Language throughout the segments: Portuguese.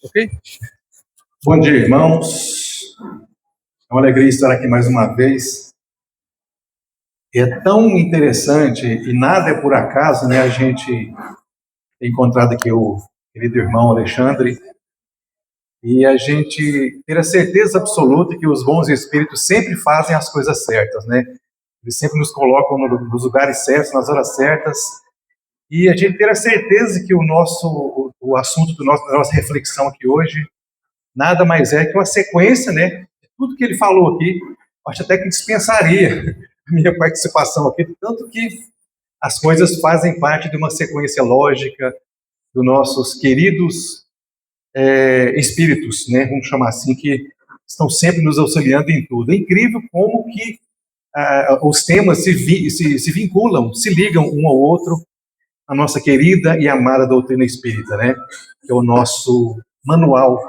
Ok? Bom dia, irmãos. É uma alegria estar aqui mais uma vez. É tão interessante, e nada é por acaso, né? A gente tem encontrado aqui o querido irmão Alexandre, e a gente ter a certeza absoluta que os bons espíritos sempre fazem as coisas certas, né? Eles sempre nos colocam nos lugares certos, nas horas certas, e a gente ter a certeza que o assunto da nossa reflexão aqui hoje nada mais é que uma sequência, né? Tudo que ele falou aqui, acho até que dispensaria a minha participação aqui, tanto que as coisas fazem parte de uma sequência lógica dos nossos queridos espíritos, né? Vamos chamar assim, que estão sempre nos auxiliando em tudo. É incrível como que os temas se vinculam, se ligam um ao outro, a nossa querida e amada doutrina espírita, né? Que é o nosso manual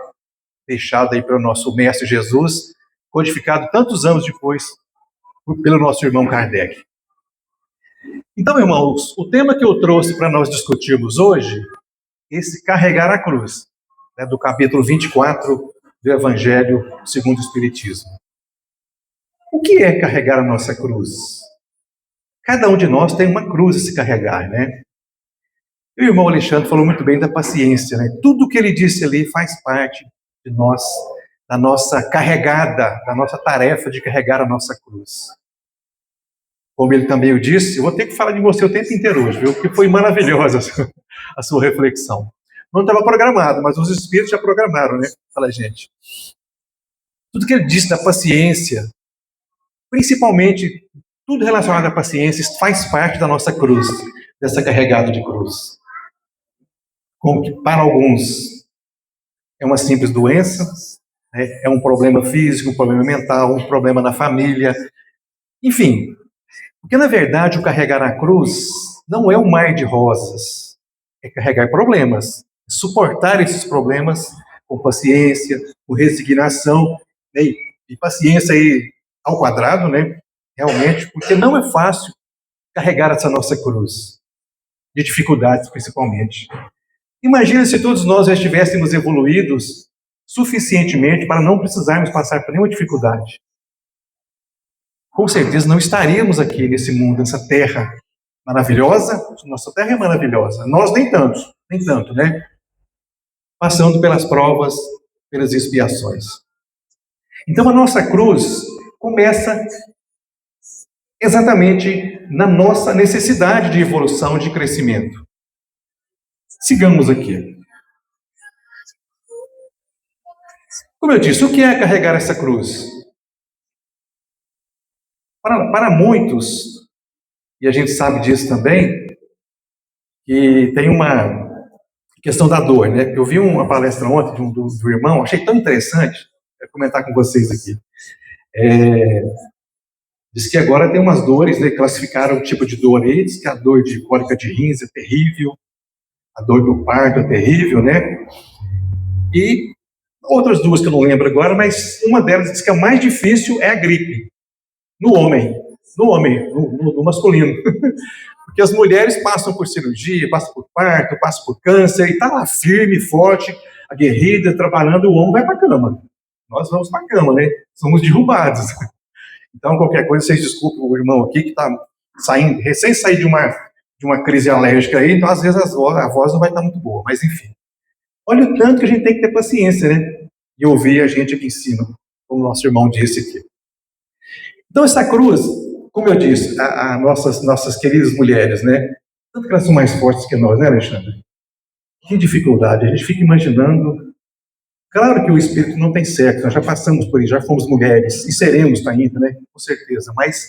deixado aí pelo nosso Mestre Jesus, codificado tantos anos depois pelo nosso irmão Kardec. Então, irmãos, o tema que eu trouxe para nós discutirmos hoje, esse carregar a cruz, né, do capítulo 24 do Evangelho segundo o Espiritismo. O que é carregar a nossa cruz? Cada um de nós tem uma cruz a se carregar, né? E o irmão Alexandre falou muito bem da paciência, né? Tudo que ele disse ali faz parte de nós, da nossa carregada, da nossa tarefa de carregar a nossa cruz. Como ele também o disse, eu vou ter que falar de você o tempo inteiro hoje, viu? Porque foi maravilhosa a sua reflexão. Não estava programado, mas os espíritos já programaram, né? Fala, gente. Tudo que ele disse da paciência, principalmente tudo relacionado à paciência, faz parte da nossa cruz, dessa carregada de cruz. Como que para alguns é uma simples doença, né? É um problema físico, um problema mental, um problema na família, enfim. Porque, na verdade, o carregar a cruz não é um mar de rosas, é carregar problemas, suportar esses problemas com paciência, com resignação, né? E paciência aí ao quadrado, né? Realmente, porque não é fácil carregar essa nossa cruz, de dificuldades principalmente. Imagina se todos nós já estivéssemos evoluídos suficientemente para não precisarmos passar por nenhuma dificuldade. Com certeza não estaríamos aqui nesse mundo, nessa terra maravilhosa. Nossa terra é maravilhosa. Nós nem tanto, né? Passando pelas provas, pelas expiações. Então a nossa cruz começa exatamente na nossa necessidade de evolução, de crescimento. Sigamos aqui. Como eu disse, o que é carregar essa cruz? Para muitos, e a gente sabe disso também, que tem uma questão da dor, né? Eu vi uma palestra ontem do irmão, achei tão interessante, vou comentar com vocês aqui. Diz que agora tem umas dores, né? Classificaram o tipo de dor aí, diz que a dor de cólica de rins é terrível, a dor do parto é terrível, né? E outras duas que eu não lembro agora, mas uma delas diz que a mais difícil é a gripe, no homem, no masculino. Porque as mulheres passam por cirurgia, passam por parto, passam por câncer, e está lá firme, forte, aguerrida, trabalhando, o homem vai para a cama. Nós vamos para a cama, né? Somos derrubados. Então, qualquer coisa, vocês desculpem o irmão aqui, que está saindo, recém sair de uma crise alérgica aí, então às vezes a voz não vai estar muito boa, mas enfim. Olha o tanto que a gente tem que ter paciência, né? E ouvir a gente aqui em cima, como o nosso irmão disse aqui. Então, essa cruz, como eu disse, nossas queridas mulheres, né? Tanto que elas são mais fortes que nós, né, Alexandre? Que dificuldade. A gente fica imaginando. Claro que o espírito não tem sexo, nós já passamos por isso, já fomos mulheres, e seremos ainda, né? Com certeza. Mas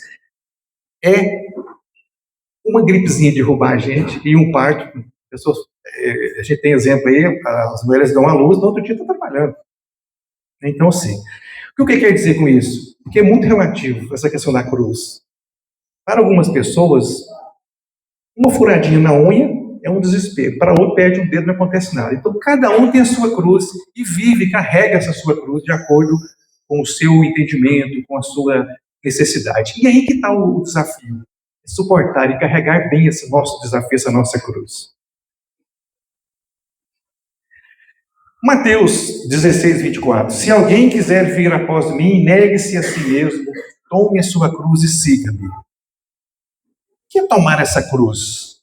é uma gripezinha derrubar a gente e um parto. A gente tem exemplo aí, as mulheres dão à luz, no outro dia estão trabalhando. Então, sim. O que quer dizer com isso? Porque é muito relativo essa questão da cruz. Para algumas pessoas, uma furadinha na unha é um desespero. Para outro, perde um dedo, não acontece nada. Então, cada um tem a sua cruz e vive, carrega essa sua cruz de acordo com o seu entendimento, com a sua necessidade. E aí que está o desafio. É suportar e carregar bem esse nosso desafio, essa nossa cruz. Mateus 16:24. Se alguém quiser vir após mim, negue-se a si mesmo, tome a sua cruz e siga-me. O que é tomar essa cruz?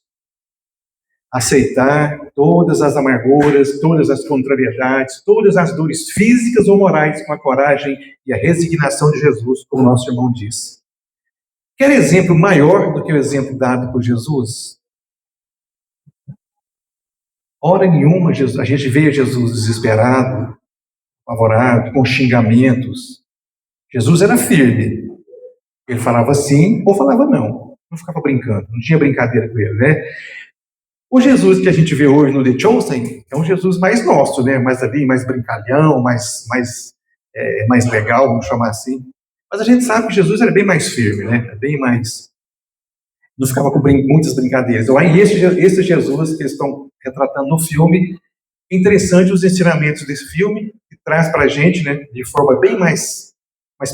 Aceitar todas as amarguras, todas as contrariedades, todas as dores físicas ou morais com a coragem e a resignação de Jesus, como nosso irmão disse. Quer exemplo maior do que o exemplo dado por Jesus? Hora nenhuma a gente vê Jesus desesperado, apavorado, com xingamentos. Jesus era firme. Ele falava sim ou falava não. Não ficava brincando, não tinha brincadeira com ele, né? O Jesus que a gente vê hoje no The Chosen é um Jesus mais nosso, né? Mais ali, mais brincalhão, mais legal, vamos chamar assim. Mas a gente sabe que Jesus era bem mais firme, né? Bem mais... Não ficava com muitas brincadeiras. Então, aí esse Jesus que eles estão retratando no filme, interessante os ensinamentos desse filme, que traz para a gente, né, de forma bem mais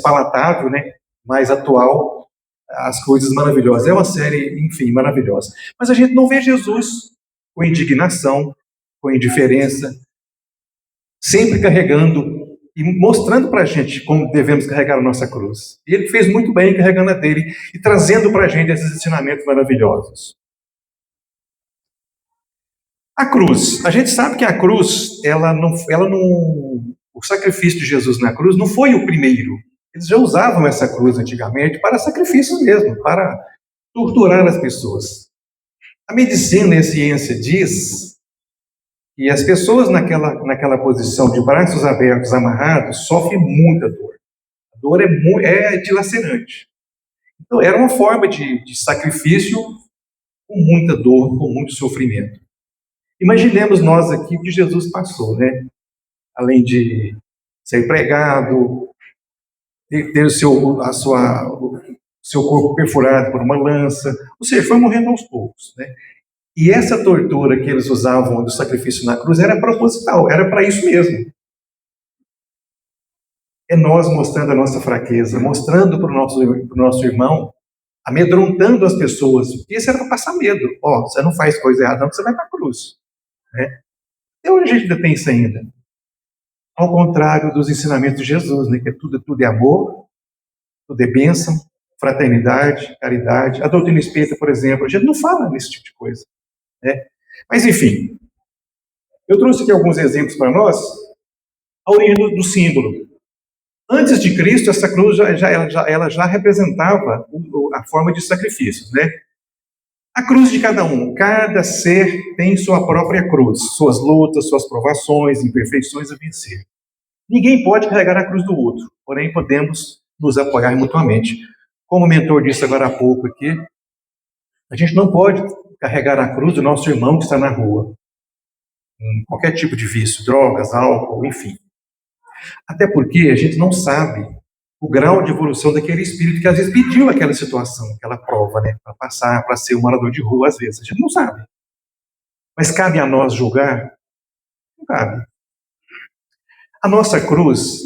palatável, né, mais atual, as coisas maravilhosas. É uma série, enfim, maravilhosa. Mas a gente não vê Jesus com indignação, com indiferença, sempre carregando e mostrando para a gente como devemos carregar a nossa cruz. E ele fez muito bem carregando a dele e trazendo para a gente esses ensinamentos maravilhosos. A cruz. A gente sabe que a cruz, o sacrifício de Jesus na cruz não foi o primeiro. Eles já usavam essa cruz antigamente para sacrifícios mesmo, para torturar as pessoas. A medicina e a ciência diz que as pessoas naquela posição de braços abertos, amarrados, sofrem muita dor. A dor é dilacerante. Então, era uma forma de sacrifício com muita dor, com muito sofrimento. Imaginemos nós aqui o que Jesus passou, né? Além de ser pregado, ter o seu corpo perfurado por uma lança, ou seja, foi morrendo aos poucos, né? E essa tortura que eles usavam do sacrifício na cruz era proposital, era para isso mesmo. É nós mostrando a nossa fraqueza, mostrando para o nosso irmão, amedrontando as pessoas. Isso era para passar medo. Ó, você não faz coisa errada, não, você vai para a cruz. Né? E hoje a gente ainda tem isso ainda. Ao contrário dos ensinamentos de Jesus, né? Que tudo é amor, tudo é bênção, fraternidade, caridade. A doutrina espírita, por exemplo, a gente não fala nesse tipo de coisa. Né? Mas, enfim, eu trouxe aqui alguns exemplos para nós, a origem do símbolo. Antes de Cristo, essa cruz ela já representava a forma de sacrifícios, né? A cruz de cada ser tem sua própria cruz, suas lutas, suas provações, imperfeições a vencer. Ninguém pode carregar a cruz do outro, porém podemos nos apoiar mutuamente. Como o mentor disse agora há pouco aqui, a gente não pode carregar a cruz do nosso irmão que está na rua, em qualquer tipo de vício, drogas, álcool, enfim. Até porque a gente não sabe o grau de evolução daquele espírito que às vezes pediu aquela situação, aquela prova, né, para passar, para ser um morador de rua, às vezes. A gente não sabe. Mas cabe a nós julgar? Não cabe. A nossa cruz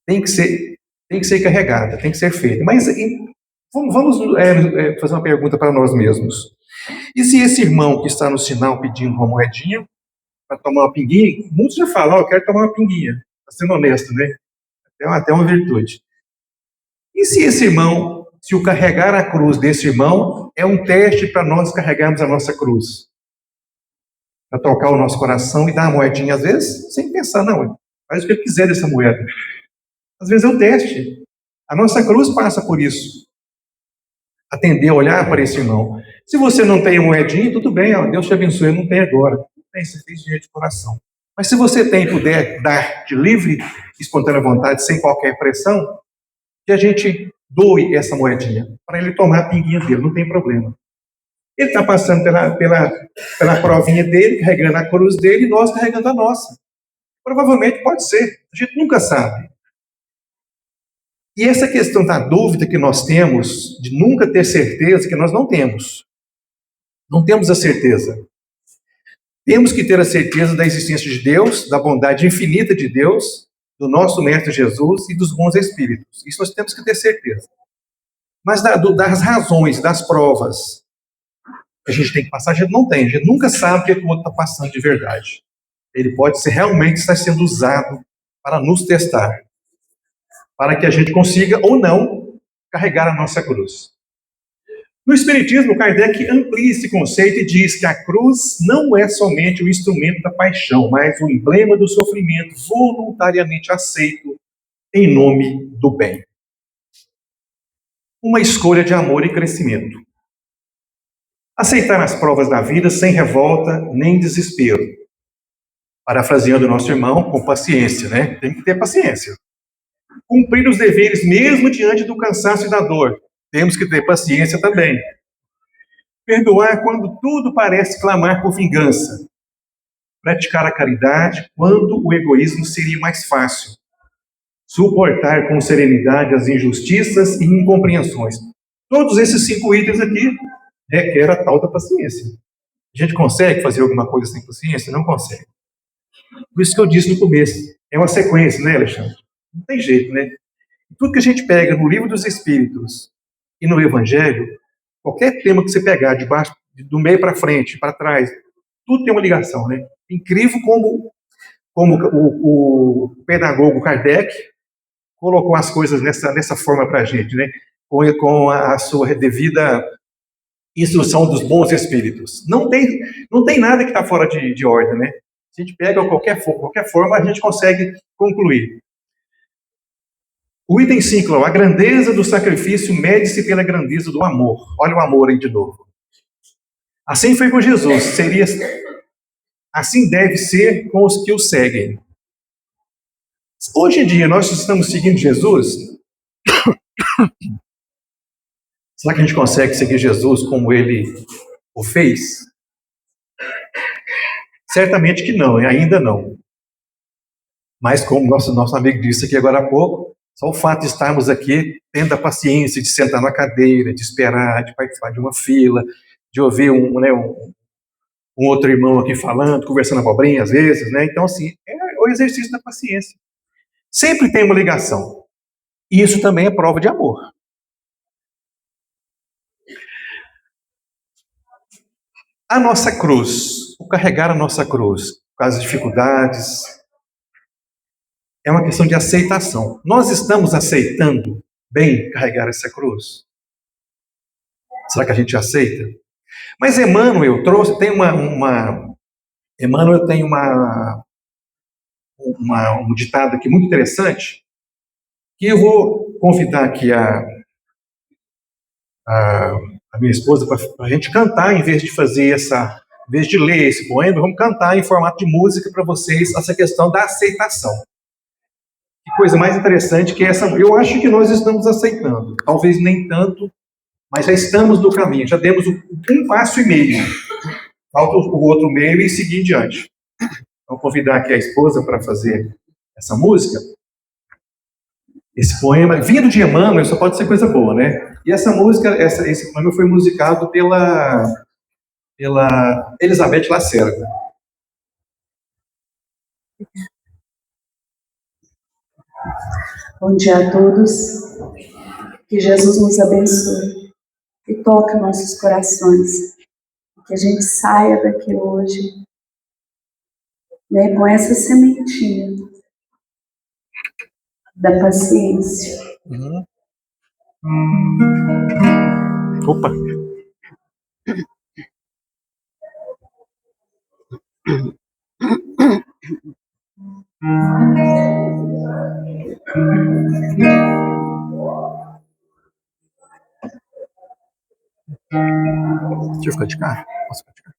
tem que ser carregada, tem que ser feita. Mas vamos fazer uma pergunta para nós mesmos. E se esse irmão que está no sinal pedindo uma moedinha para tomar uma pinguinha, muitos já falam, eu quero tomar uma pinguinha. Está sendo honesto, né? Até uma virtude. E se esse irmão, se o carregar a cruz desse irmão é um teste para nós carregarmos a nossa cruz? Para tocar o nosso coração e dar uma moedinha, às vezes, sem pensar, não, faz o que ele quiser dessa moeda. Às vezes é um teste. A nossa cruz passa por isso. Atender, olhar para esse irmão. Se você não tem moedinha, tudo bem, ó, Deus te abençoe, não tem agora. Não tem, você fez dinheiro de coração. Mas se você tem e puder dar de livre, espontânea vontade, sem qualquer pressão, que a gente doe essa moedinha, para ele tomar a pinguinha dele, não tem problema. Ele está passando pela provinha dele, carregando a cruz dele, e nós carregando a nossa. Provavelmente pode ser, a gente nunca sabe. E essa questão da dúvida que nós temos, de nunca ter certeza, que nós não temos. Não temos a certeza. Temos que ter a certeza da existência de Deus, da bondade infinita de Deus, do nosso Mestre Jesus e dos bons espíritos. Isso nós temos que ter certeza. Mas das razões, das provas que a gente tem que passar, a gente não tem. A gente nunca sabe o que o outro está passando de verdade. ele pode ser realmente estar sendo usado para nos testar, para que a gente consiga ou não carregar a nossa cruz. No Espiritismo, Kardec amplia esse conceito e diz que a cruz não é somente o instrumento da paixão, mas o emblema do sofrimento voluntariamente aceito em nome do bem. Uma escolha de amor e crescimento. Aceitar as provas da vida sem revolta nem desespero. Parafraseando o nosso irmão, com paciência, né? Tem que ter paciência. Cumprir os deveres mesmo diante do cansaço e da dor. Temos que ter paciência também. Perdoar quando tudo parece clamar por vingança. Praticar a caridade quando o egoísmo seria mais fácil. Suportar com serenidade as injustiças e incompreensões. Todos esses 5 itens aqui requer a tal da paciência. A gente consegue fazer alguma coisa sem paciência? Não consegue. Por isso que eu disse no começo, é uma sequência, né, Alexandre? Não tem jeito, né? Tudo que a gente pega no Livro dos Espíritos e no Evangelho, qualquer tema que você pegar de baixo, do meio para frente, para trás, tudo tem uma ligação, né? Incrível como o pedagogo Kardec colocou as coisas nessa forma para a gente, né? Com a sua devida instrução dos bons espíritos. Não tem nada que está fora de ordem, né? Se a gente pega qualquer forma, a gente consegue concluir. O item 5, a grandeza do sacrifício mede-se pela grandeza do amor. Olha o amor aí de novo. Assim foi com Jesus, assim deve ser com os que o seguem. Hoje em dia, nós estamos seguindo Jesus. Será que a gente consegue seguir Jesus como ele o fez? Certamente que não, ainda não. Mas como nosso amigo disse aqui agora há pouco, só o fato de estarmos aqui, tendo a paciência de sentar na cadeira, de esperar, de participar de uma fila, de ouvir um outro irmão aqui falando, conversando abobrinha às vezes, né? Então, assim, é o exercício da paciência. Sempre tem uma ligação. E isso também é prova de amor. A nossa cruz, o carregar a nossa cruz, com as dificuldades, é uma questão de aceitação. Nós estamos aceitando bem carregar essa cruz? Será que a gente aceita? Mas Emmanuel Emmanuel tem um ditado aqui muito interessante, que eu vou convidar aqui a minha esposa para a gente cantar, em vez de ler esse poema, vamos cantar em formato de música para vocês essa questão da aceitação. Que coisa mais interessante que essa. Eu acho que nós estamos aceitando, talvez nem tanto, mas já estamos no caminho, já demos um passo e meio. Falta o outro meio e seguir em diante. Vou convidar aqui a esposa para fazer essa música. Esse poema, vindo de Emmanuel, só pode ser coisa boa, né? E essa música, esse poema foi musicado pela Elizabeth Lacerda. Bom dia a todos. Que Jesus nos abençoe e toque nossos corações. Que a gente saia daqui hoje, né, com essa sementinha da paciência. Opa! Deixa eu ficar de cá? Posso ficar de cá?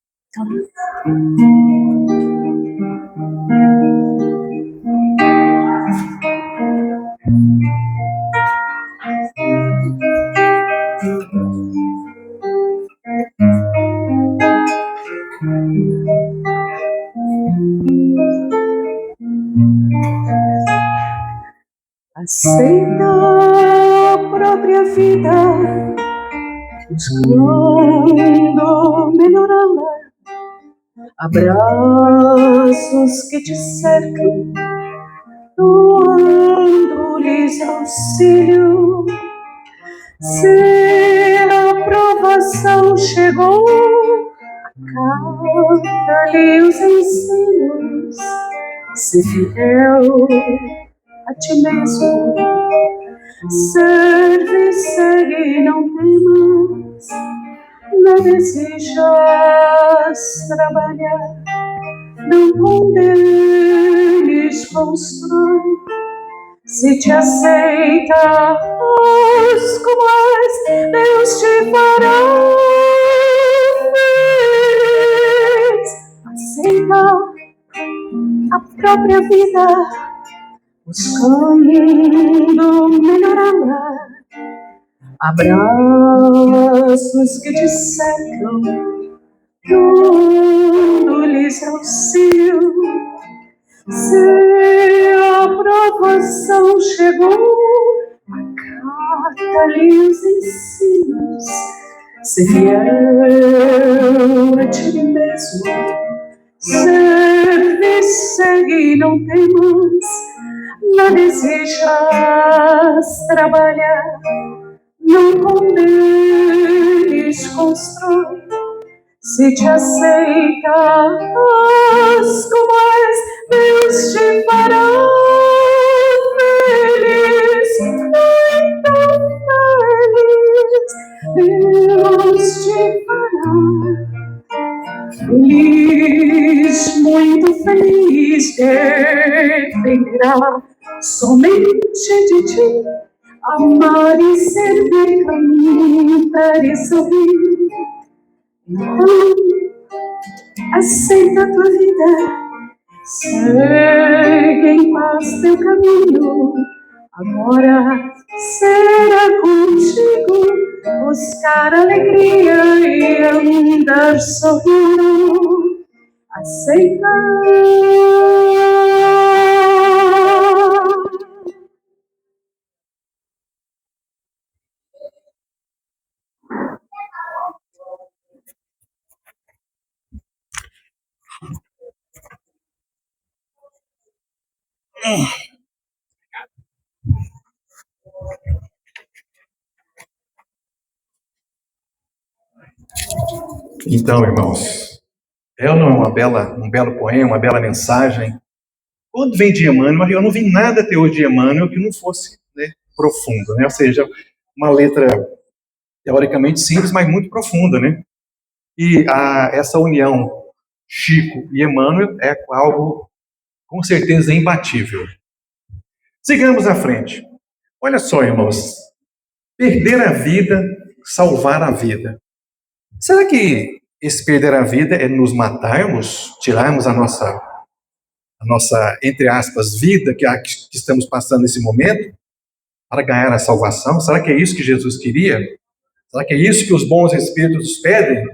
Aceita a própria vida, buscando melhorá-la. Abraços que te cercam, doando-lhes auxílio. Se a provação chegou, acata-lhe os ensinos. ser fiel a ti mesmo. Serve e segue, não temas, não desijas trabalhar, não condenes, constrói. Se te aceitas como és, Deus te fará feliz. Aceita a própria vida, buscando melhorá-la. Abraços que te cercam, tudo lhes auxílio. Se a provação chegou, acata-lhe os ensinos. Se fiel a ti mesmo, serve, segue, não temas, não desijas trabalhar, não condenes, constrói. Se te aceitas como és, Deus te fará feliz, muito feliz. Deus te fará feliz, muito feliz. Dependerá somente de ti. Amar e servir, cantar e sorrir. Então, aceita a tua vida, segue em paz teu caminho. Agora será contigo buscar alegria e andar sorrindo. Aceita. Então, irmãos, é ou não é um belo poema, uma bela mensagem? Quando vem de Emmanuel, eu não vi nada até hoje de Emmanuel que não fosse, né, profundo, né? Ou seja, uma letra teoricamente simples, mas muito profunda, né? E essa união Chico e Emmanuel é algo, com certeza, imbatível. Sigamos à frente. Olha só, irmãos, perder a vida, salvar a vida. Será que esse perder a vida é nos matarmos, tirarmos a nossa, entre aspas, vida que estamos passando nesse momento, para ganhar a salvação? Será que é isso que Jesus queria? Será que é isso que os bons espíritos pedem?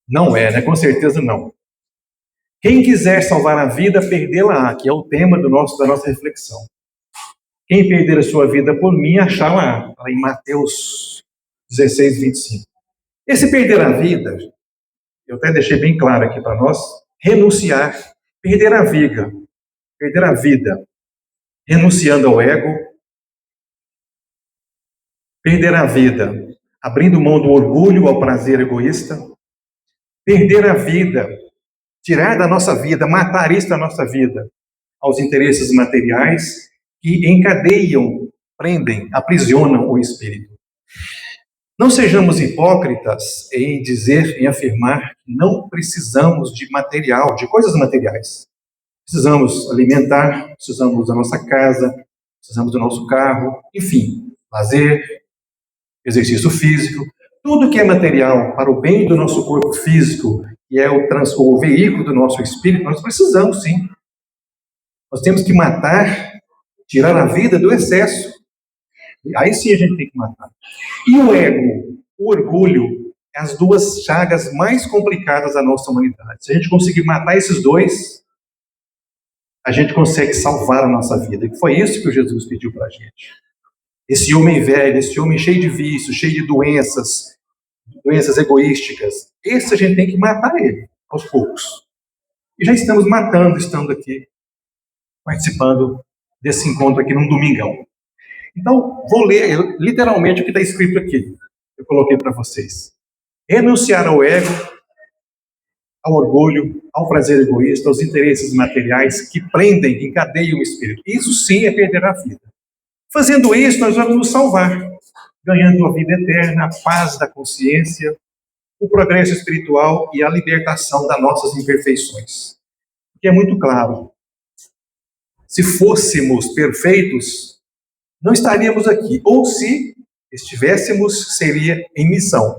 Não é, né? Com certeza não. Quem quiser salvar a vida, perdê-la-á, que é o tema da nossa reflexão. Quem perder a sua vida por mim, achá-la, em Mateus 16, 25. Esse perder a vida, eu até deixei bem claro aqui para nós, renunciar, perder a vida, renunciando ao ego, perder a vida, abrindo mão do orgulho ao prazer egoísta, perder a vida, tirar da nossa vida, matar isso da nossa vida, aos interesses materiais que encadeiam, prendem, aprisionam o espírito. Não sejamos hipócritas em dizer, em afirmar que não precisamos de material, de coisas materiais. Precisamos alimentar, precisamos da nossa casa, precisamos do nosso carro, enfim, lazer, exercício físico, tudo que é material para o bem do nosso corpo físico, que é o veículo do nosso espírito, nós precisamos sim. Nós temos que matar, tirar a vida do excesso. Aí sim a gente tem que matar. E o ego, o orgulho, as duas chagas mais complicadas da nossa humanidade. Se a gente conseguir matar esses dois, a gente consegue salvar a nossa vida. E foi isso que o Jesus pediu para a gente. Esse homem velho, esse homem cheio de vícios, cheio de doenças egoísticas, esse a gente tem que matar ele, aos poucos. E já estamos matando, estando aqui, participando desse encontro aqui num domingão. Então, vou ler literalmente o que está escrito aqui. Eu coloquei para vocês. Renunciar ao ego, ao orgulho, ao prazer egoísta, aos interesses materiais que prendem, encadeiam o espírito. Isso sim é perder a vida. Fazendo isso, nós vamos nos salvar, ganhando a vida eterna, a paz da consciência, o progresso espiritual e a libertação das nossas imperfeições. Porque é muito claro, se fôssemos perfeitos, não estaríamos aqui. Ou se estivéssemos, seria em missão.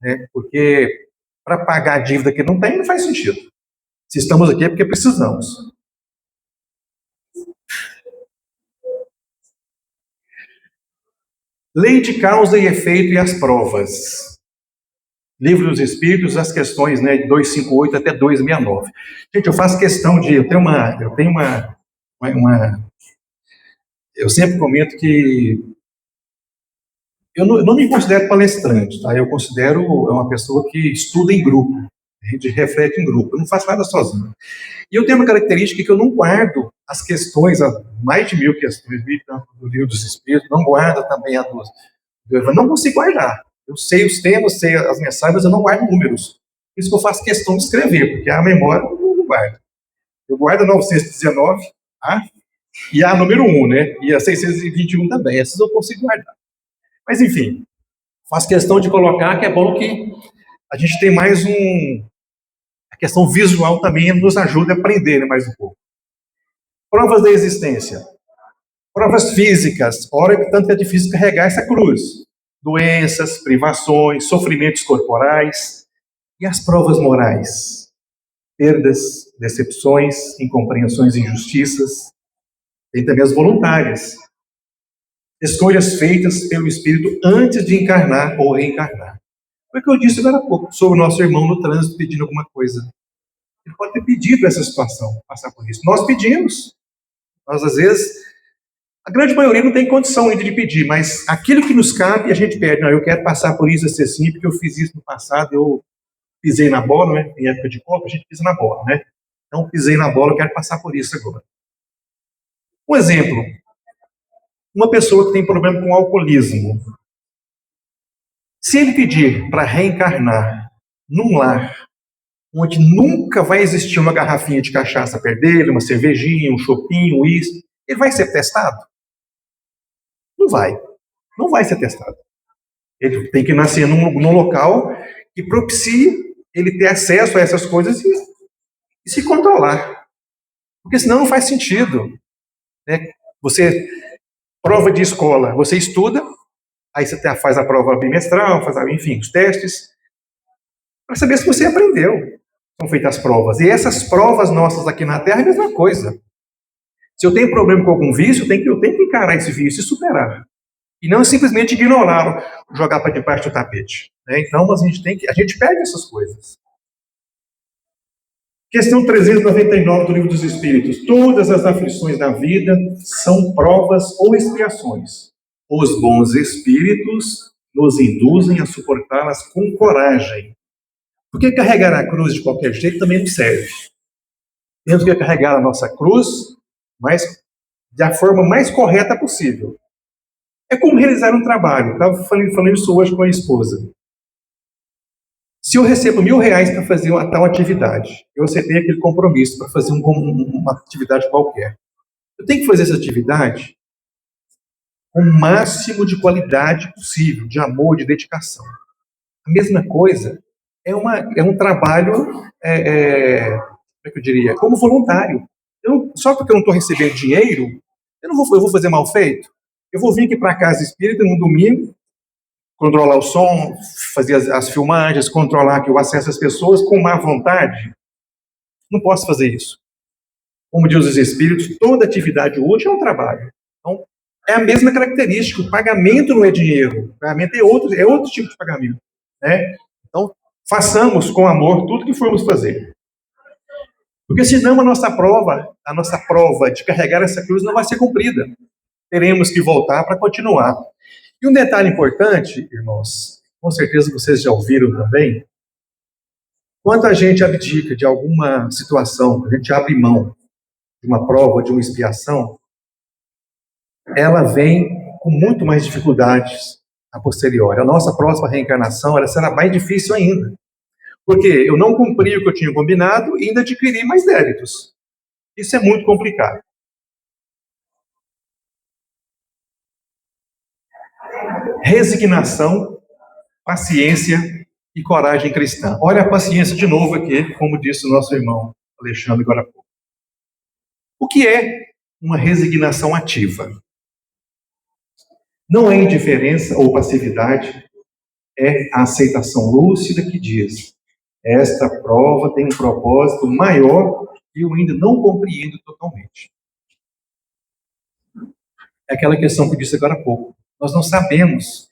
Né? Porque para pagar a dívida que não tem, não faz sentido. Se estamos aqui é porque precisamos. Lei de causa e efeito e as provas. Livro dos Espíritos, as questões, né, de 258 até 269. Gente, eu faço questão de... Eu sempre comento que eu não me considero palestrante, tá? Eu considero uma pessoa que estuda em grupo. A gente reflete em grupo. Eu não faço nada sozinho. E eu tenho uma característica que eu não guardo as questões, as mais de 1000 questões do Livro dos Espíritos, não guardo também a dos... Eu não consigo guardar. Eu sei os temas, sei as mensagens, mas eu não guardo números. Por isso que eu faço questão de escrever, porque a memória eu não guardo. Eu guardo a 919, e a número 1, né? E a 621 também. Essas eu consigo guardar. Mas, enfim, faço questão de colocar que é bom que a gente tem mais a questão visual também nos ajuda a aprender mais um pouco. Provas da existência. Provas físicas. Ora que tanto é difícil carregar essa cruz. Doenças, privações, sofrimentos corporais. E as provas morais. Perdas, decepções, incompreensões e injustiças. Tem também as voluntárias. Escolhas feitas pelo Espírito antes de encarnar ou reencarnar. Foi o que eu disse agora há pouco sobre o nosso irmão no trânsito pedindo alguma coisa. Ele pode ter pedido essa situação, passar por isso. Nós pedimos. Nós, às vezes, a grande maioria não tem condição ainda de pedir, mas aquilo que nos cabe, a gente pede. Não, eu quero passar por isso, assim, porque eu fiz isso no passado, eu pisei na bola, né? Em época de Copa, a gente pisa na bola, né? Então, pisei na bola, eu quero passar por isso agora. Um exemplo. Uma pessoa que tem problema com alcoolismo. Se ele pedir para reencarnar num lar onde nunca vai existir uma garrafinha de cachaça perto dele, uma cervejinha, um chopinho, um uísque, ele vai ser testado? Não vai. Não vai ser testado. Ele tem que nascer num local que propicie ele ter acesso a essas coisas e se controlar. Porque senão não faz sentido. Né? Prova de escola, você estuda, aí você faz a prova bimestral, enfim, os testes, para saber se você aprendeu. São feitas as provas. E essas provas nossas aqui na Terra é a mesma coisa. Se eu tenho problema com algum vício, eu tenho que encarar esse vício e superar. E não simplesmente ignorar, jogar para debaixo do tapete. Né? Então, a gente perde essas coisas. Questão 399 do Livro dos Espíritos. Todas as aflições da vida são provas ou expiações. Os bons espíritos nos induzem a suportá-las com coragem. Porque carregar a cruz de qualquer jeito também não serve. Temos que carregar a nossa cruz, mas da forma mais correta possível. É como realizar um trabalho. Estava falando isso hoje com a esposa. Se eu recebo R$1.000 para fazer uma tal atividade, eu aceitei aquele compromisso para fazer uma atividade qualquer. Eu tenho que fazer essa atividade com o máximo de qualidade possível, de amor, de dedicação. A mesma coisa é um trabalho, como é que eu diria, como voluntário. Só porque eu não estou recebendo dinheiro, eu vou fazer mal feito. Eu vou vir aqui para a Casa Espírita num domingo, controlar o som, fazer as filmagens, controlar aqui o acesso às pessoas com má vontade. Não posso fazer isso. Como diz os Espíritos, toda atividade hoje é um trabalho. Então, é a mesma característica. O pagamento não é dinheiro. O pagamento é outro tipo de pagamento. Né? Então, façamos com amor tudo que formos fazer. Porque senão a nossa prova de carregar essa cruz não vai ser cumprida. Teremos que voltar para continuar. E um detalhe importante, irmãos, com certeza vocês já ouviram também, quando a gente abdica de alguma situação, a gente abre mão de uma prova, de uma expiação, ela vem com muito mais dificuldades a posteriori. A nossa próxima reencarnação ela será mais difícil ainda. Porque eu não cumpri o que eu tinha combinado e ainda adquiri mais débitos. Isso é muito complicado. Resignação, paciência e coragem cristã. Olha a paciência de novo aqui, como disse o nosso irmão Alexandre agora há pouco. O que é uma resignação ativa? Não é indiferença ou passividade, é a aceitação lúcida que diz: esta prova tem um propósito maior e eu ainda não compreendo totalmente. É aquela questão que eu disse agora há pouco. Nós não sabemos.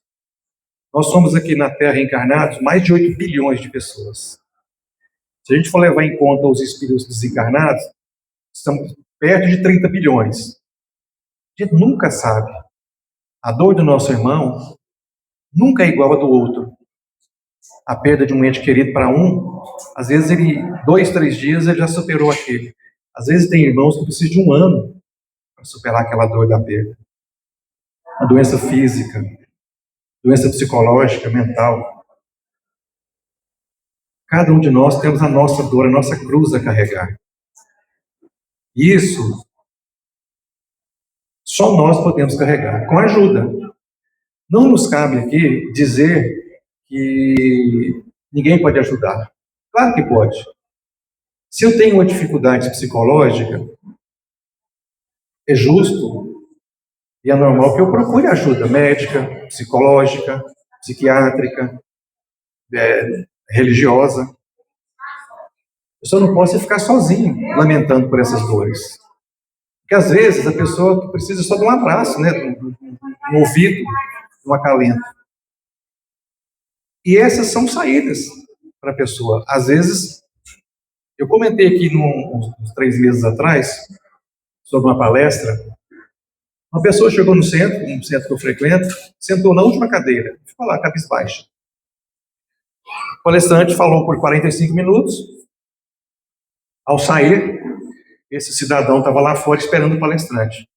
Nós somos aqui na Terra encarnados mais de 8 bilhões de pessoas. Se a gente for levar em conta os espíritos desencarnados, estamos perto de 30 bilhões. A gente nunca sabe. A dor do nosso irmão nunca é igual a do outro. A perda de um ente querido para um, às vezes 2, 3 dias ele já superou aquele. Às vezes tem irmãos que precisam de 1 ano para superar aquela dor da perda. Uma doença física, doença psicológica, mental. Cada um de nós temos a nossa dor, a nossa cruz a carregar. Isso só nós podemos carregar, com ajuda. Não nos cabe aqui dizer que ninguém pode ajudar. Claro que pode. Se eu tenho uma dificuldade psicológica, é justo e é normal que eu procure ajuda médica, psicológica, psiquiátrica, religiosa. Eu só não posso ficar sozinho, lamentando por essas dores. Porque às vezes a pessoa precisa só de um abraço, né? Um ouvido, um acalento. E essas são saídas para a pessoa. Às vezes, eu comentei aqui uns 3 meses atrás, sobre uma palestra, uma pessoa chegou no centro, um centro que eu frequento, sentou na última cadeira, ficou lá, cabisbaixa. O palestrante falou por 45 minutos. Ao sair, esse cidadão estava lá fora esperando o palestrante.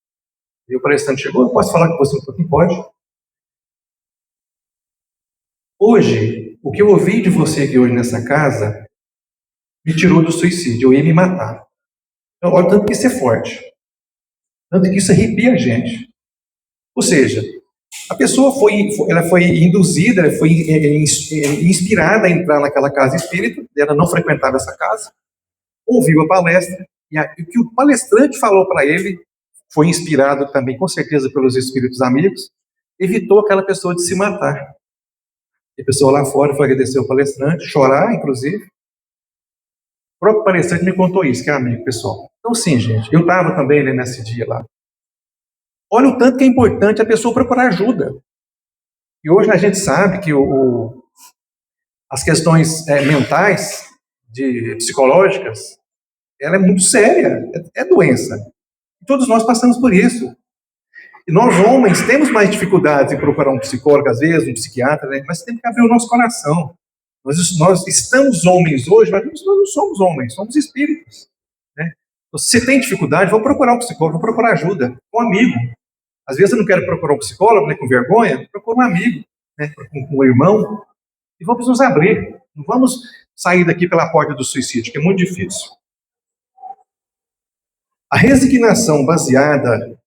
E o palestrante chegou: eu posso falar com você um pouquinho? Pode. Hoje, o que eu ouvi de você aqui hoje nessa casa me tirou do suicídio, eu ia me matar. Então, olha, tanto que isso é forte. Tanto que isso arrepia a gente. Ou seja, a pessoa ela foi induzida, foi inspirada a entrar naquela casa espírita, ela não frequentava essa casa, ouviu a palestra, e o que o palestrante falou para ele foi inspirado também, com certeza, pelos espíritos amigos, evitou aquela pessoa de se matar. E a pessoa lá fora foi agradecer ao palestrante, chorar, inclusive. O próprio palestrante me contou isso, que é amigo pessoal. Então, sim, gente, eu estava também nesse dia lá. Olha o tanto que é importante a pessoa procurar ajuda. E hoje a gente sabe que as questões mentais, psicológicas, ela é muito séria, é doença. Todos nós passamos por isso. E nós, homens, temos mais dificuldades em procurar um psicólogo, às vezes, um psiquiatra, né? Mas temos que abrir o nosso coração. Nós estamos homens hoje, mas nós não somos homens, somos espíritos. Né? Então, se você tem dificuldade, vou procurar um psicólogo, vou procurar ajuda, um amigo. Às vezes eu não quero procurar um psicólogo, né, com vergonha, procuro um amigo, né, um irmão, e vamos nos abrir. Não vamos sair daqui pela porta do suicídio, que é muito difícil. A resignação baseada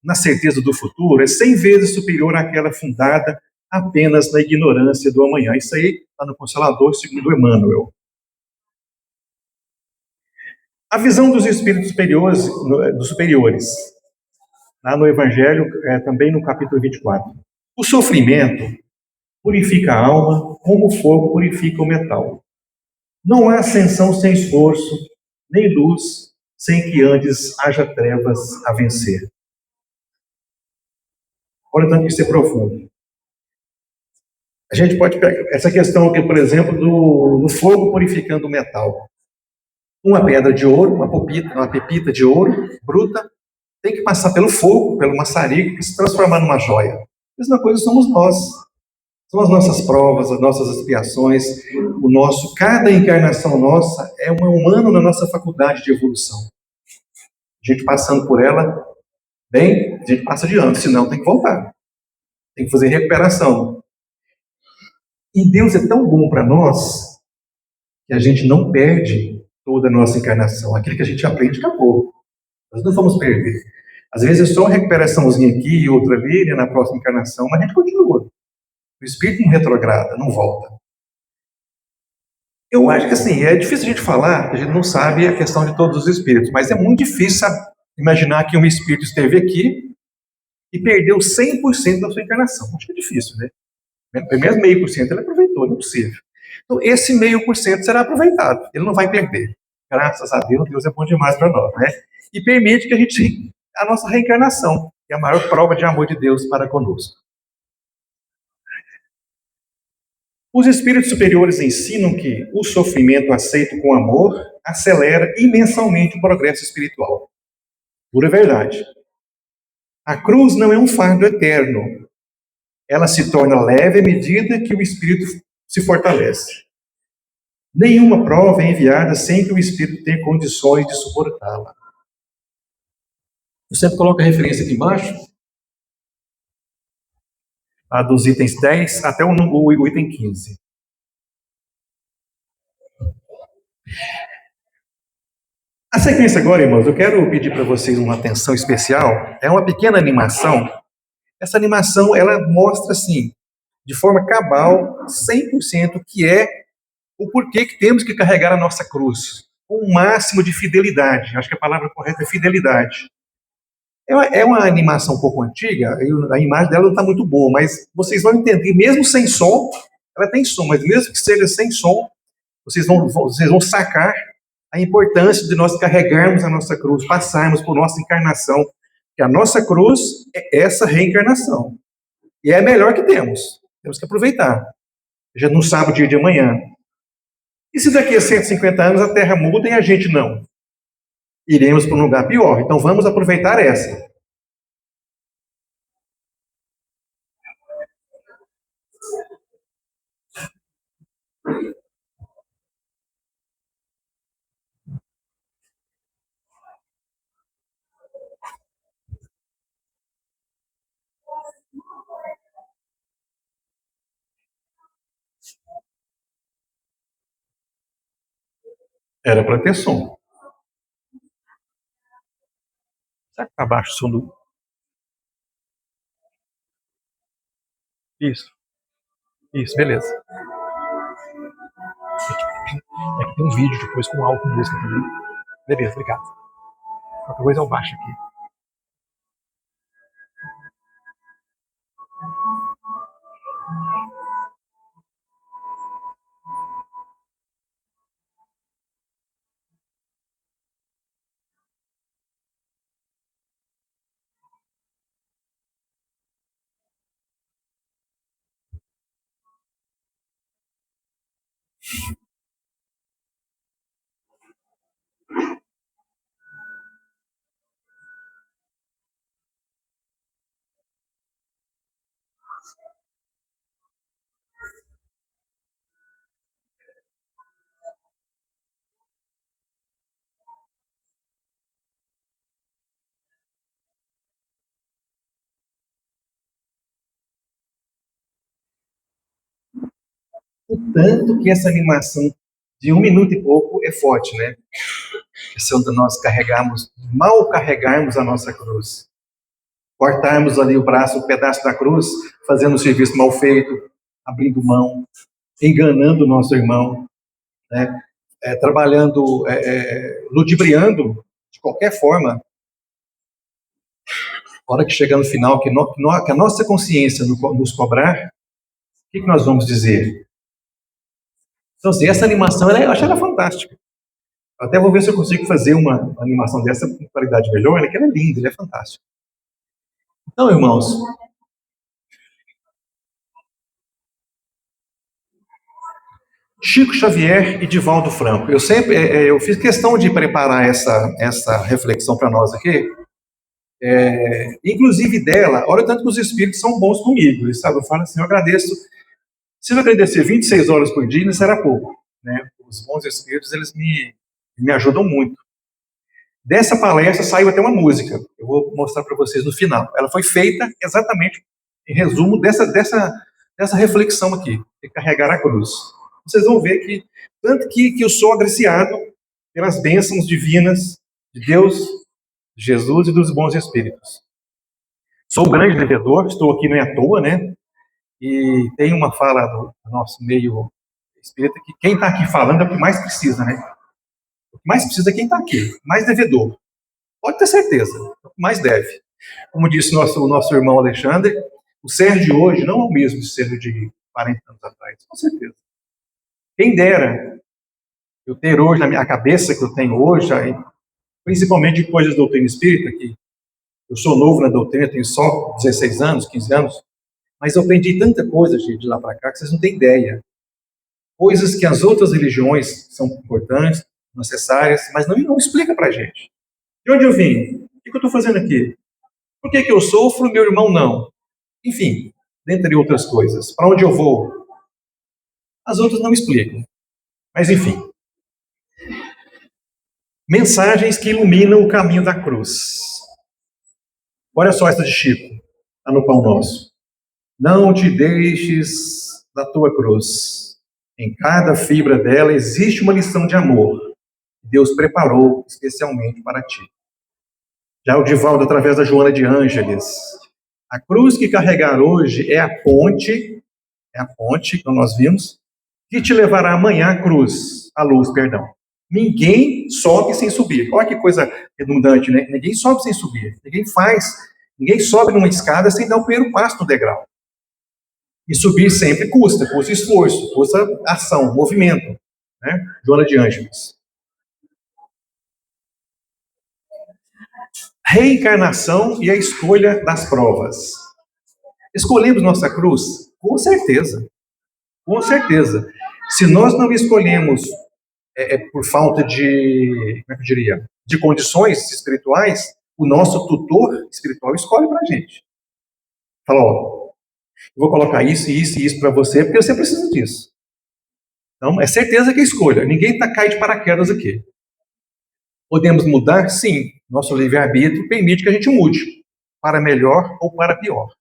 na certeza do futuro é 100 vezes superior àquela fundada apenas na ignorância do amanhã. Isso aí está no Consolador, segundo Emmanuel. A visão dos espíritos superiores, lá no Evangelho, também no capítulo 24. O sofrimento purifica a alma, como o fogo purifica o metal. Não há ascensão sem esforço, nem luz sem que antes haja trevas a vencer. Olha o tanto que isso é profundo. A gente pode pegar essa questão aqui, por exemplo, do fogo purificando o metal. Uma pedra de ouro, uma pepita de ouro bruta, tem que passar pelo fogo, pelo maçarico, para se transformar numa joia. A mesma coisa somos nós. São as nossas provas, as nossas expiações, cada encarnação nossa é um ano na nossa faculdade de evolução. A gente passando por ela, bem, a gente passa de ano, senão tem que voltar. Tem que fazer recuperação. E Deus é tão bom para nós, que a gente não perde toda a nossa encarnação. Aquilo que a gente aprende, acabou. Nós não vamos perder. Às vezes é só uma recuperaçãozinha aqui e outra ali, né, na próxima encarnação, mas a gente continua. O espírito não retrograda, não volta. Eu acho que assim, é difícil a gente falar, a gente não sabe a questão de todos os espíritos, mas é muito difícil imaginar que um espírito esteve aqui e perdeu 100% da sua encarnação. Acho que é difícil, né? Mesmo 0,5% ele aproveitou, não é possível. Então, esse 0,5% será aproveitado, ele não vai perder. Graças a Deus, Deus é bom demais para nós, né? E permite que a gente, a nossa reencarnação, que é a maior prova de amor de Deus para conosco. Os espíritos superiores ensinam que o sofrimento aceito com amor acelera imensamente o progresso espiritual. Pura verdade. A cruz não é um fardo eterno. Ela se torna leve à medida que o espírito se fortalece. Nenhuma prova é enviada sem que o espírito tenha condições de suportá-la. Eu sempre coloco a referência aqui embaixo, a dos itens 10 até o item 15. A sequência agora, irmãos, eu quero pedir para vocês uma atenção especial. É uma pequena animação. Essa animação, ela mostra, assim, de forma cabal, 100%, que é o porquê que temos que carregar a nossa cruz. Com o máximo de fidelidade. Acho que a palavra correta é fidelidade. É uma animação um pouco antiga, a imagem dela não está muito boa, mas vocês vão entender, mesmo sem som, ela tem som, mas mesmo que seja sem som, vocês vão sacar a importância de nós carregarmos a nossa cruz, passarmos por nossa encarnação, que a nossa cruz é essa reencarnação. E é a melhor que temos que aproveitar. Já não sabe o dia de amanhã. E se daqui a 150 anos a Terra muda e a gente não? Iremos para um lugar pior. Então vamos aproveitar essa. Era para ter som. Será que está baixo o som do... Isso, beleza. É que tem um vídeo depois com álcool e música também. Beleza, obrigado. Qualquer coisa eu baixo aqui. O tanto que essa animação de 1 minuto e pouco é forte, né? A questão de nós mal carregarmos a nossa cruz. Cortarmos ali o braço, o pedaço da cruz, fazendo o serviço mal feito, abrindo mão, enganando o nosso irmão, né? Trabalhando, ludibriando de qualquer forma. A hora que chegar no final, que a nossa consciência nos cobrar, o que nós vamos dizer? Então, assim, essa animação, eu acho ela fantástica. Até vou ver se eu consigo fazer uma animação dessa com qualidade melhor, que ela é linda, ela é fantástica. Então, irmãos, Chico Xavier e Divaldo Franco. Eu fiz questão de preparar essa reflexão para nós aqui. Inclusive dela, olha o tanto que os espíritos são bons comigo. Sabe? Eu falo assim, eu agradeço. Se eu agradecer 26 horas por dia, isso era pouco, né? Os bons espíritos, eles me ajudam muito. Dessa palestra saiu até uma música. Eu vou mostrar para vocês no final. Ela foi feita exatamente em resumo dessa reflexão aqui, de carregar a cruz. vocês vão ver que, tanto que eu sou agraciado pelas bênçãos divinas de Deus, de Jesus e dos bons espíritos. Sou um grande devedor, estou aqui não é à toa, né? E tem uma fala do nosso meio espírita que quem está aqui falando é o que mais precisa, né? O que mais precisa é quem está aqui, mais devedor. Pode ter certeza, o que mais deve. Como disse nosso irmão Alexandre, o Sérgio de hoje não é o mesmo do Sérgio de 40 anos atrás, com certeza. Quem dera eu ter hoje, na minha cabeça que eu tenho hoje, principalmente depois da doutrina espírita, que eu sou novo na doutrina, tenho só 16 anos, 15 anos, mas eu aprendi tanta coisa, gente, de lá para cá, que vocês não têm ideia. Coisas que as outras religiões são importantes, necessárias, mas não explica para a gente. De onde eu vim? O que eu estou fazendo aqui? Por que eu sofro e meu irmão não? Enfim, dentre outras coisas. Para onde eu vou? As outras não explicam. Mas enfim. Mensagens que iluminam o caminho da cruz. Olha só essa de Chico, está no Pão Nosso. Não te deixes da tua cruz. Em cada fibra dela existe uma lição de amor que Deus preparou especialmente para ti. Já o Divaldo, através da Joana de Ângeles. A cruz que carregar hoje é a ponte, como nós vimos, que te levará amanhã à luz, perdão. Ninguém sobe sem subir. Olha que coisa redundante, né? Ninguém sobe sem subir. Ninguém sobe numa escada sem dar o primeiro passo no degrau. E subir sempre custa esforço, custa ação, movimento. Né? Joana de Ângeles. Reencarnação e a escolha das provas. Escolhemos nossa cruz? Com certeza. Com certeza. Se nós não escolhemos por falta de, como é que eu diria, de condições espirituais, o nosso tutor espiritual escolhe para a gente. Fala, ó, eu vou colocar isso, isso e isso para você, porque você precisa disso. Então, é certeza que é escolha. Ninguém cai de paraquedas aqui. Podemos mudar? Sim. Nosso livre-arbítrio permite que a gente mude, para melhor ou para pior.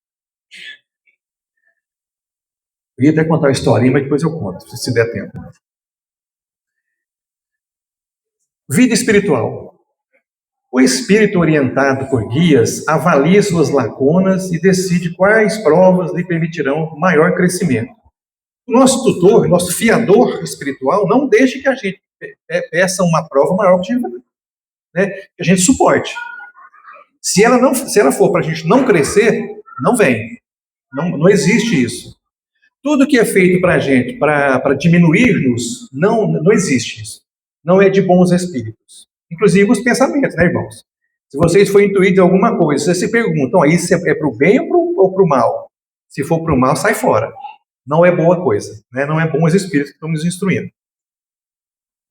Eu ia até contar a historinha, mas depois eu conto, se der tempo. Vida espiritual. O espírito orientado por guias avalia suas lacunas e decide quais provas lhe permitirão maior crescimento. O nosso tutor, nosso fiador espiritual, não deixa que a gente peça uma prova maior que a gente suporte. Se ela for para a gente não crescer, não vem. Não existe isso. Tudo que é feito para a gente, para diminuir-nos, não existe isso. Não é de bons espíritos. Inclusive os pensamentos, né, irmãos? Se vocês forem intuídos em alguma coisa, vocês se perguntam, isso é para o bem ou para o mal? Se for para o mal, sai fora. Não é boa coisa, né? Não é bons espíritos que estão nos instruindo.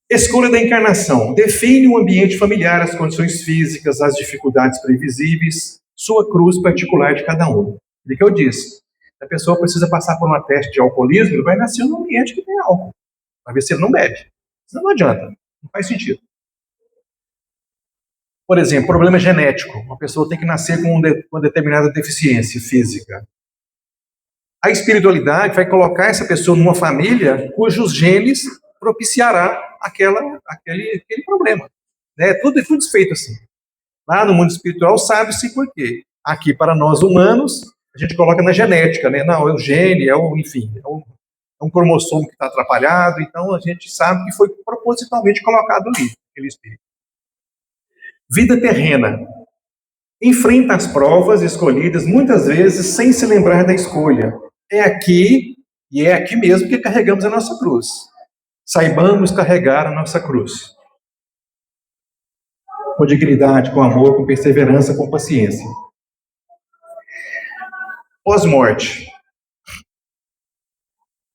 Escolha da encarnação. Define o ambiente familiar, as condições físicas, as dificuldades previsíveis, sua cruz particular de cada um. É o que eu disse. Se a pessoa precisa passar por uma teste de alcoolismo, ele vai nascer num ambiente que tem álcool, para ver se ele não bebe. Senão não adianta, não faz sentido. Por exemplo, problema genético. Uma pessoa tem que nascer com uma determinada deficiência física. A espiritualidade vai colocar essa pessoa numa família cujos genes propiciará aquele problema. Né? Tudo feito assim. Lá no mundo espiritual sabe-se por quê. Aqui, para nós humanos, a gente coloca na genética, né? Não, é o gene, enfim, é um cromossomo que está atrapalhado, então a gente sabe que foi propositalmente colocado ali, aquele espírito. Vida terrena. Enfrenta as provas escolhidas, muitas vezes, sem se lembrar da escolha. É aqui mesmo que carregamos a nossa cruz. Saibamos carregar a nossa cruz. Com dignidade, com amor, com perseverança, com paciência. Pós-morte.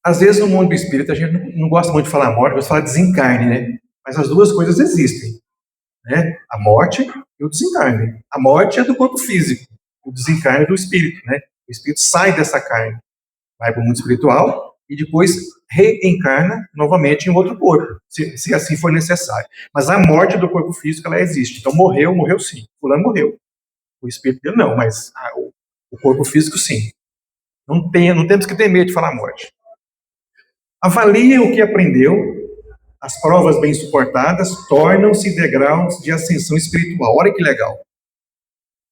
Às vezes, no mundo do espírito, a gente não gosta muito de falar morte, gosta de falar desencarne, né? Mas as duas coisas existem, né? A morte e o desencarne. A morte é do corpo físico, o desencarne é do espírito, né? O espírito sai dessa carne, vai para o mundo espiritual e depois reencarna novamente em outro corpo, se assim for necessário. Mas a morte do corpo físico, ela existe. Então, morreu sim. Fulano morreu. O espírito dele não, mas o corpo físico sim. Não temos que ter medo de falar morte. Avalie o que aprendeu, as provas bem suportadas tornam-se degraus de ascensão espiritual. Olha que legal.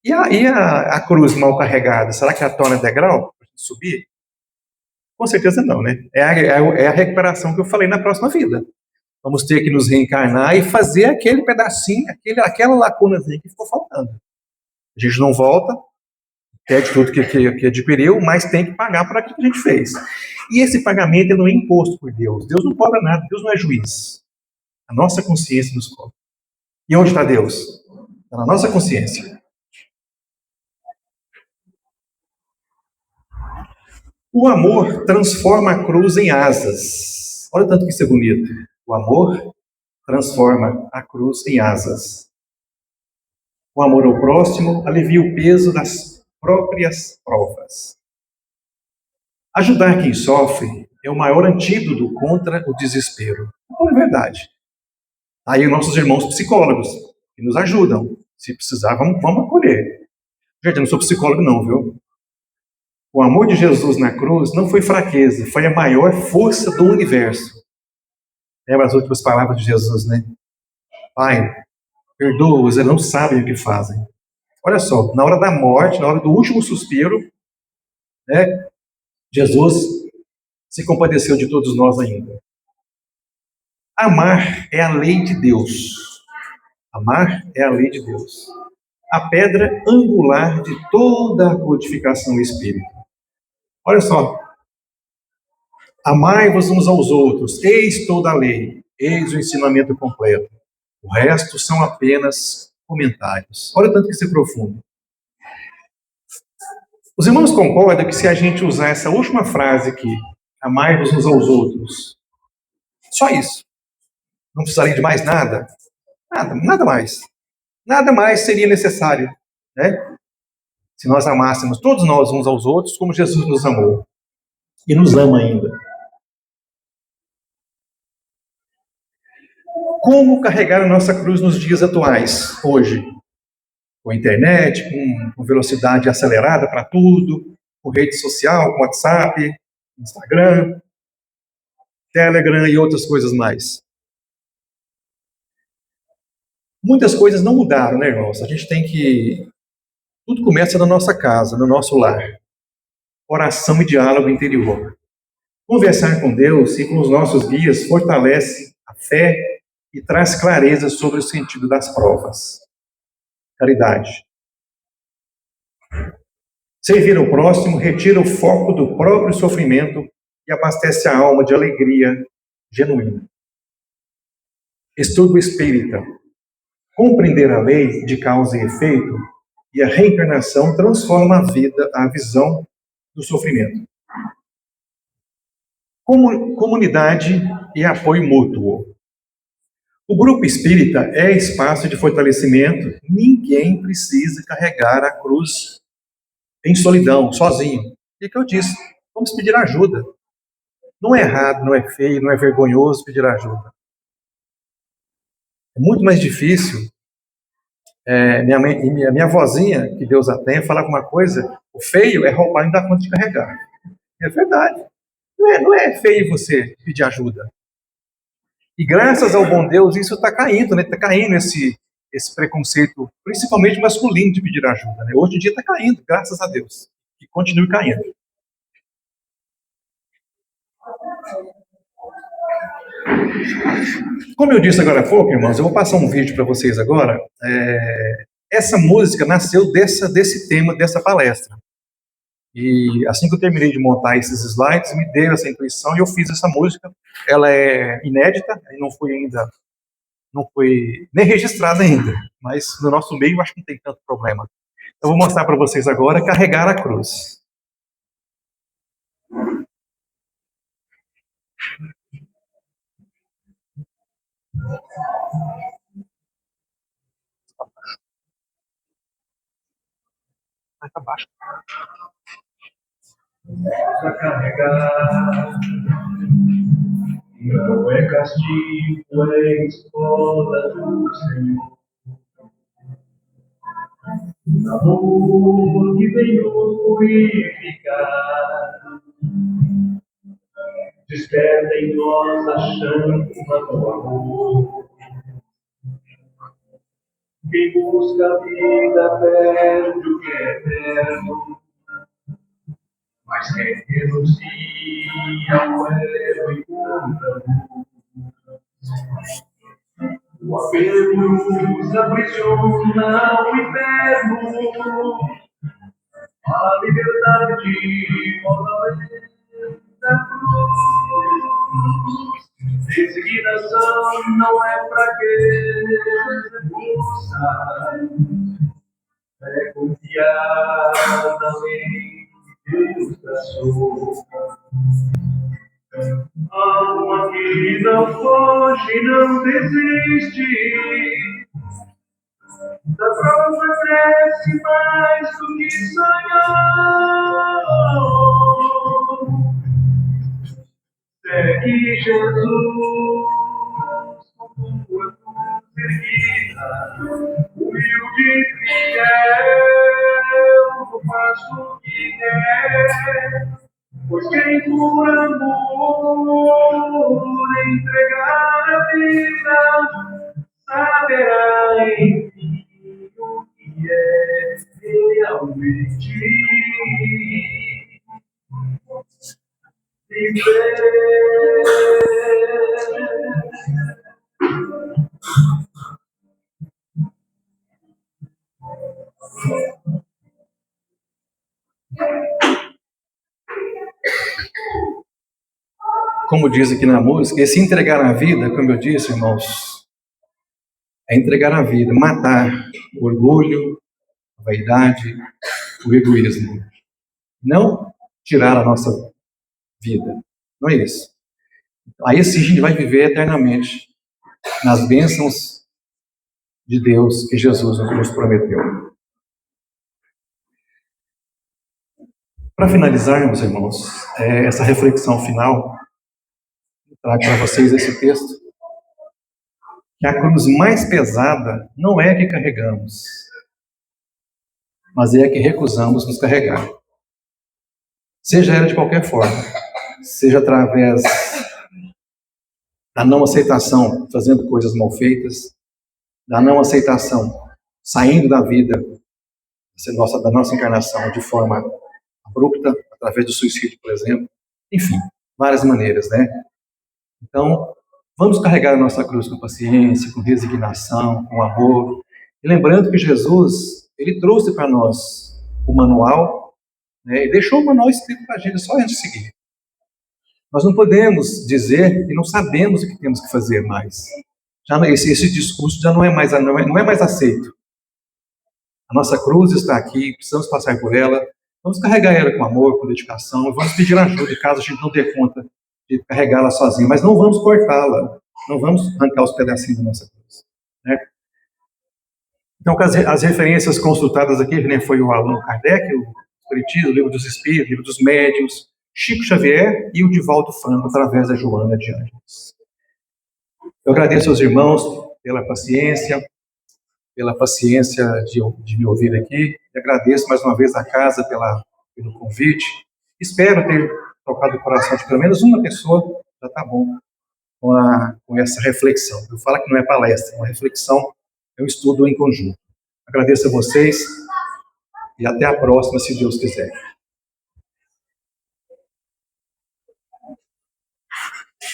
E a cruz mal carregada, será que a torna degrau para subir? Com certeza não, né? É a recuperação que eu falei na próxima vida. Vamos ter que nos reencarnar e fazer aquele pedacinho, aquela lacunazinha que ficou faltando. A gente não volta, perde tudo que adquiriu, mas tem que pagar por aquilo que a gente fez. E esse pagamento não é imposto por Deus. Deus não cobra nada, Deus não é juiz. A nossa consciência nos cobra. E onde está Deus? Está na nossa consciência. O amor transforma a cruz em asas. Olha o tanto que isso é bonito. O amor transforma a cruz em asas. O amor ao próximo alivia o peso das próprias provas. Ajudar quem sofre é o maior antídoto contra o desespero. Não é verdade. Aí nossos irmãos psicólogos, que nos ajudam. Se precisar, vamos acolher. Gente, eu não sou psicólogo não, viu? O amor de Jesus na cruz não foi fraqueza, foi a maior força do universo. Lembra as últimas palavras de Jesus, né? Pai, perdoa-os, eles não sabem o que fazem. Olha só, na hora da morte, na hora do último suspiro, né, Jesus se compadeceu de todos nós ainda. Amar é a lei de Deus. Amar é a lei de Deus. A pedra angular de toda a codificação espírita. Olha só. Amai-vos uns aos outros, eis toda a lei, eis o ensinamento completo. O resto são apenas comentários. Olha o tanto que isso é profundo. Os irmãos concordam que se a gente usar essa última frase aqui, amai-vos uns aos outros, só isso, não precisaria de mais nada? Nada mais. Nada mais seria necessário, né? Se nós amássemos todos nós uns aos outros como Jesus nos amou. E nos ama ainda. Como carregar a nossa cruz nos dias atuais, hoje? Com a internet, com velocidade acelerada para tudo, com rede social, com WhatsApp, Instagram, Telegram e outras coisas mais. Muitas coisas não mudaram, né, irmãos? A gente tem que... Tudo começa na nossa casa, no nosso lar. Oração e diálogo interior. Conversar com Deus e com os nossos guias fortalece a fé e traz clareza sobre o sentido das provas. Caridade. Servir ao próximo retira o foco do próprio sofrimento e abastece a alma de alegria genuína. Estudo espírita. Compreender a lei de causa e efeito e a reencarnação transforma a vida, a visão do sofrimento. Comunidade e apoio mútuo. O grupo espírita é espaço de fortalecimento. Ninguém precisa carregar a cruz em solidão, sozinho. E que eu disse, vamos pedir ajuda. Não é errado, não é feio, não é vergonhoso pedir ajuda. É muito mais difícil. Minha avózinha, que Deus a tenha, falava uma coisa: o feio é roubar e não dar conta de carregar. É verdade. Não é feio você pedir ajuda. E graças ao bom Deus, isso está caindo, né? Está caindo esse preconceito, principalmente masculino, de pedir ajuda. Né? Hoje em dia está caindo, graças a Deus. E continue caindo. Como eu disse agora há pouco, irmãos, eu vou passar um vídeo para vocês agora. Essa música nasceu desse tema, dessa palestra. E assim que eu terminei de montar esses slides, me deu essa intuição e eu fiz essa música. Ela é inédita, não foi nem registrada ainda, mas no nosso meio acho que não tem tanto problema. Eu vou mostrar para vocês agora Carregar a Cruz. Vai para baixo. Para carregar não é castigo, é escola do Senhor. Amor que vem nos purificar. desperta em nós a chama do amor. Quem busca a vida perde o que é eterno, mas quem renuncia o ego encontra o apego nos aprisiona ao inferno. A liberdade moralmente da cruz. Resignação não é fraqueza, é confiar na lei que Deus traçou. Alma que não foge, não desiste, da prova cresce mais do que sonhou. Segue Jesus com tua cruz erguida, humilde e fiel, faz o que quer, pois quem por amor entregar a vida, saberá enfim o que é realmente viver. Como diz aqui na música, esse entregar a vida, como eu disse, irmãos, é entregar a vida, matar o orgulho, a vaidade, o egoísmo. Não tirar a nossa vida. Não é isso. Aí sim a gente vai viver eternamente nas bênçãos de Deus que Jesus nos prometeu. Para finalizarmos, irmãos, essa reflexão final, eu trago para vocês esse texto, que a cruz mais pesada não é a que carregamos, mas é a que recusamos nos carregar. Seja ela de qualquer forma, seja através da não aceitação, fazendo coisas mal feitas, da não aceitação, saindo da vida, da nossa encarnação de forma abrupta, através do suicídio, por exemplo. Enfim, várias maneiras, né? Então, vamos carregar a nossa cruz com paciência, com resignação, com amor. E lembrando que Jesus, ele trouxe para nós o manual, né, e deixou o manual escrito para a gente, só a gente seguir. Nós não podemos dizer que não sabemos o que temos que fazer mais. Já esse discurso já não é mais aceito. A nossa cruz está aqui, precisamos passar por ela. Vamos carregar ela com amor, com dedicação, e vamos pedir ajuda caso a gente não dê conta de carregá-la sozinho, mas não vamos cortá-la, não vamos arrancar os pedacinhos da nossa cruz, né? Então, as referências consultadas aqui, que nem foi o Allan Kardec, o Espiritismo, o Livro dos Espíritos, o Livro dos Médiuns, Chico Xavier e o Divaldo Franco, através da Joana de Ângeles. Eu agradeço aos irmãos pela paciência de me ouvir aqui. E agradeço mais uma vez à casa pelo convite. Espero ter tocado o coração de pelo menos uma pessoa, já está bom, com essa reflexão. Eu falo que não é palestra, é uma reflexão, é um estudo em conjunto. Agradeço a vocês e até a próxima, se Deus quiser.